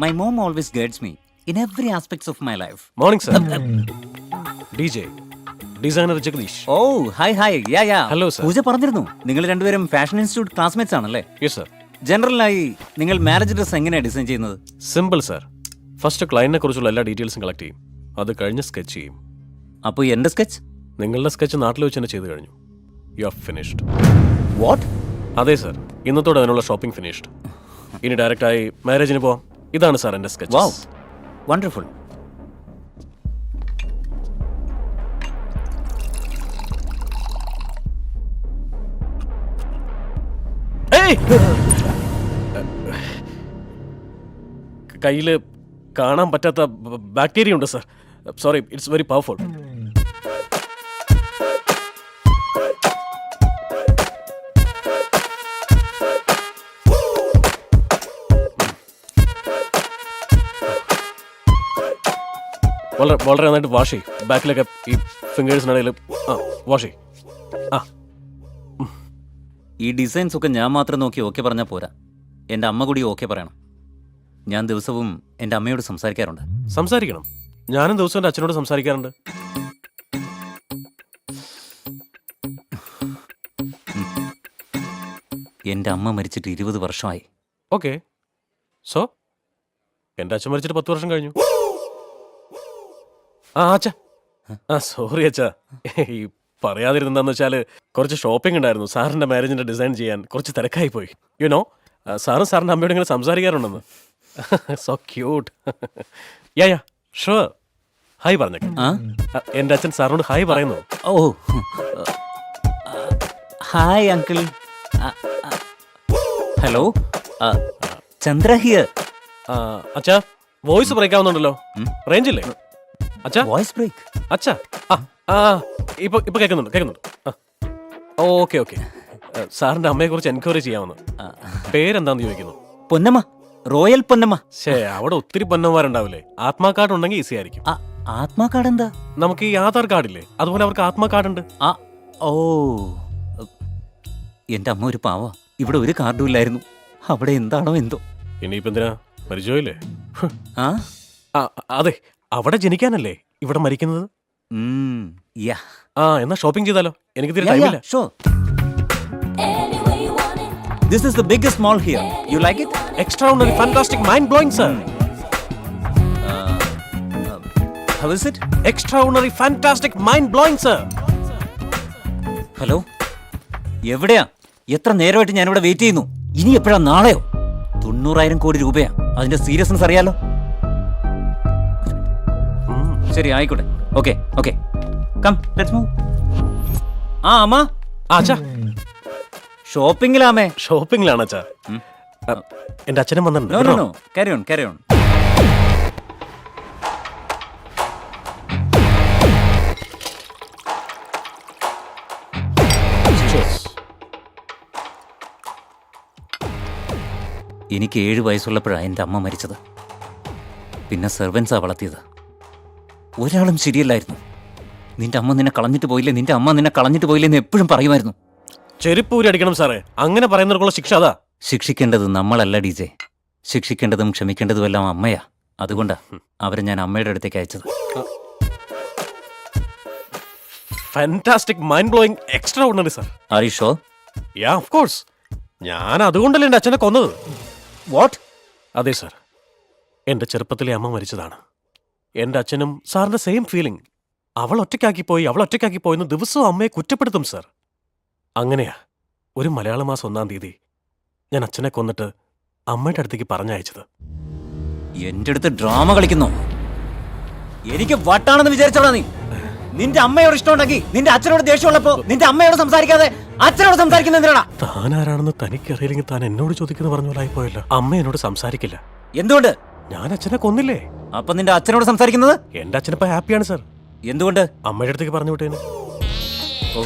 My mom always guides me in every aspects of my life. Morning, sir. DJ, designer Jagdish. Oh, hi. Yeah. Hello, sir. പൂജ പറഞ്ഞിരുന്നു നിങ്ങൾ രണ്ടുപേരും fashion institute classmates ആണല്ലേ? Yes, sir. ജനറലായി നിങ്ങൾ marriage dress എങ്ങനെയാണ് design ചെയ്യുന്നത്? Simple, sir. First ക്ലയന്റിനെ കുറിച്ചുള്ള എല്ലാ ഡീറ്റെയിൽസും കളക്ട് ചെയ്യും. അത് കഴിഞ്ഞ് സ്കെച്ച് ചെയ്യും. അപ്പോൾ എന്റെ സ്കെച്ച്? നിങ്ങളുടെ സ്കെച്ച് നാട്ടിൽ വെച്ച് തന്നെ ചെയ്ത് കഴിഞ്ഞു. You are finished. വാട്ട്? അതെ, സർ. ഇന്നത്തോടെ അതിനുള്ള ഷോപ്പിംഗ് ഫിനിഷ്ഡ്. ഇനി ഡയറക്റ്റായി മാരേജിന് പോവാം. ഇതാണ് സാർ എൻ്റെ സ്കെച്ച്. വാവ്, വണ്ടർഫുൾ. കയ്യിൽ കാണാൻ പറ്റാത്ത ബാക്ടീരിയ ഉണ്ട്, sir. Sorry, it's very powerful. വളരെ നന്നായിട്ട് വാഷ് ചെയ്യും. ബാക്കിലൊക്കെ ഈ ഫിംഗേഴ്സിനിടയിൽ വാഷ് ചെയ്യും. ഈ ഡിസൈൻസ് ഒക്കെ ഞാൻ മാത്രം നോക്കി ഓക്കെ പറഞ്ഞാൽ പോരാ, എൻ്റെ അമ്മ കൂടി ഓക്കെ പറയണം. ഞാൻ ദിവസവും എൻ്റെ അമ്മയോട് സംസാരിക്കാറുണ്ട്. സംസാരിക്കണം. ഞാനും ദിവസവും എൻ്റെ അച്ഛനോട് സംസാരിക്കാറുണ്ട്. എൻ്റെ അമ്മ മരിച്ചിട്ട് 20 വർഷമായി. ഓക്കെ, സോ എൻ്റെ അച്ഛൻ മരിച്ചിട്ട് 10 വർഷം കഴിഞ്ഞു. അച്ഛാ, സോറി അച്ഛാ, ഈ പറയാതിരുന്നെന്താന്ന് വെച്ചാൽ കുറച്ച് ഷോപ്പിംഗ് ഉണ്ടായിരുന്നു. സാറിൻ്റെ മാരേജിൻ്റെ ഡിസൈൻ ചെയ്യാൻ കുറച്ച് തിരക്കായി പോയി. യുനോ, സാറും സാറിൻ്റെ അമ്മയോട് ഇങ്ങനെ സംസാരിക്കാറുണ്ടെന്ന്. So cute. Ya sure. Hi പറഞ്ഞേക്കാം. എൻ്റെ അച്ഛൻ സാറിനോട് ഹായ് പറയുന്നു. Oh, hi uncle. Hello, Chandra here. അച്ഛാ, വോയിസ് ബ്രേക്ക് ആവുന്നുണ്ടല്ലോ. റേഞ്ച് ഇല്ലേ അച്ഛാ? Voice break? അച്ഛാ, ഇപ്പൊ കേൾക്കുന്നുണ്ട്. ഓക്കെ. സാറിന്റെ അമ്മയെ കുറിച്ച് എൻക്വയറി ചെയ്യാമെന്ന്. പേരെന്താന്ന് ചോദിക്കുന്നു. പൊന്നമ്മ, റോയൽ പൊന്നമ്മ. അവിടെ ഒത്തിരി പൊന്നമ്മമാരുണ്ടാവില്ലേ? ആത്മാ കാർഡ് ഉണ്ടെങ്കിൽ ഈസി ആയിരിക്കും. ആത്മാ കാർഡ് എന്താ? നമുക്ക് ഈ ആധാർ കാർഡില്ലേ, അതുപോലെ അവർക്ക് ആത്മാ കാർഡ് ഉണ്ട്. ഓ, എന്റെ അമ്മ ഒരു പാവ. ഇവിടെ ഒരു കാർഡും ഇല്ലായിരുന്നു. അവിടെ എന്താണോ എന്തോ. ഇനിയിപ്പോ എന്തിനാ, മരിച്ചോയില്ലേ? അതെ, അവിടെ ജനിക്കാനല്ലേ ഇവിടെ മരിക്കുന്നത്. എന്നാ ഷോപ്പിംഗ് ചെയ്താലോ? എനിക്ക് തീരെ ടൈമില്ല. This is the biggest mall here. You like it? Extraordinary, fantastic, mind-blowing, sir. How is it? Extraordinary, fantastic, mind-blowing, sir. Hello, എവിടെയാ? എത്ര നേരമായിട്ട് ഞാനിവിടെ വെയിറ്റ് ചെയ്യുന്നു. ഇനി എപ്പോഴാ? നാളെയോ? 90,000 കോടി രൂപയാ. അതിന്റെ സീരിയസ്നെസ് അറിയാലോ. ശരി, ആയിക്കോട്ടെ. Okay come, let's move. അമ്മ. അച്ഛാ, ഷോപ്പിംഗിലാമേ? ഷോപ്പിംഗിലാണ് അച്ഛാ. എന്റെ അച്ഛനും വന്നിട്ടുണ്ട്. No, carry on. എനിക്ക് 7 വയസ്സുള്ളപ്പോഴാണ് എൻ്റെ അമ്മ മരിച്ചത്. പിന്നെ സെർവൻസാ വളർത്തിയത്. ഒരാളും ശരിയല്ലായിരുന്നു. നിന്റെ അമ്മ നിന്നെ കളഞ്ഞിട്ട് പോയില്ലേ എന്ന് എപ്പോഴും പറയുമായിരുന്നു. ചെരുപ്പൂരി അടിക്കണം സാറേ, അങ്ങനെ പറയുന്നവർക്കുള്ള ശിക്ഷ അതാ. ശിക്ഷിക്കേണ്ടത് നമ്മളല്ല DJ. ശിക്ഷിക്കേണ്ടതും ക്ഷമിക്കേണ്ടതും എല്ലാം അമ്മയാ. അതുകൊണ്ടാ അവരെ ഞാൻ അമ്മയുടെ അടുത്തേക്ക് അയച്ചത്. Fantastic, mind blowing, extraordinary sir. Are you sure? Ya, of course. ഞാൻ അതുകൊണ്ടല്ലേ എൻ്റെ അച്ഛനെ കൊന്നത്. വാട്ട്? അതെ സർ, എൻ്റെ ചെറുപ്പത്തിലെ അമ്മ മരിച്ചതാണ്. എൻ്റെ അച്ഛനും സാറിന്റെ സെയിം ഫീലിംഗ്. അവൾ ഒറ്റയ്ക്കാക്കി പോയെന്ന് ദിവസവും അമ്മയെ കുറ്റപ്പെടുത്തും സർ. അങ്ങനെയാ ഒരു മലയാള മാസം 1-ാം തീയതി ഞാൻ അച്ഛനെ കൊന്നിട്ട് അമ്മയുടെ അടുത്തേക്ക് പറഞ്ഞയച്ചത്. എന്റെ അടുത്ത് ഡ്രാമ കളിക്കുന്നു. എനിക്ക് വട്ടാണെന്ന് വിചാരിച്ചോടാ നീ? നിന്റെ അമ്മയോട് ഇഷ്ടമുണ്ടെങ്കിൽ നിന്റെ അച്ഛനോട് ദേഷ്യമുള്ളപ്പോ നിന്റെ അമ്മയോട് സംസാരിക്കാതെ അച്ഛനോട് സംസാരിക്കുന്ന എന്തിനാ? താൻ ആരാണെന്ന് തനിക്കറിയില്ലെങ്കിൽ താൻ എന്നോട് ചോദിക്കുന്ന പറഞ്ഞ പോലെ ആയിപ്പോയല്ലോ. അമ്മ എന്നോട് സംസാരിക്കില്ല. എന്തുകൊണ്ട്? ഞാൻ അച്ഛനെ കൊന്നില്ലേ. അപ്പൊ നിന്റെ അച്ഛനോട് സംസാരിക്കുന്നത്? എന്റെ അച്ഛനിപ്പോ ഹാപ്പിയാണ് സർ. എന്തുകൊണ്ട്? അമ്മയുടെ അടുത്തേക്ക് പറഞ്ഞു വിട്ടേന്. ഓ,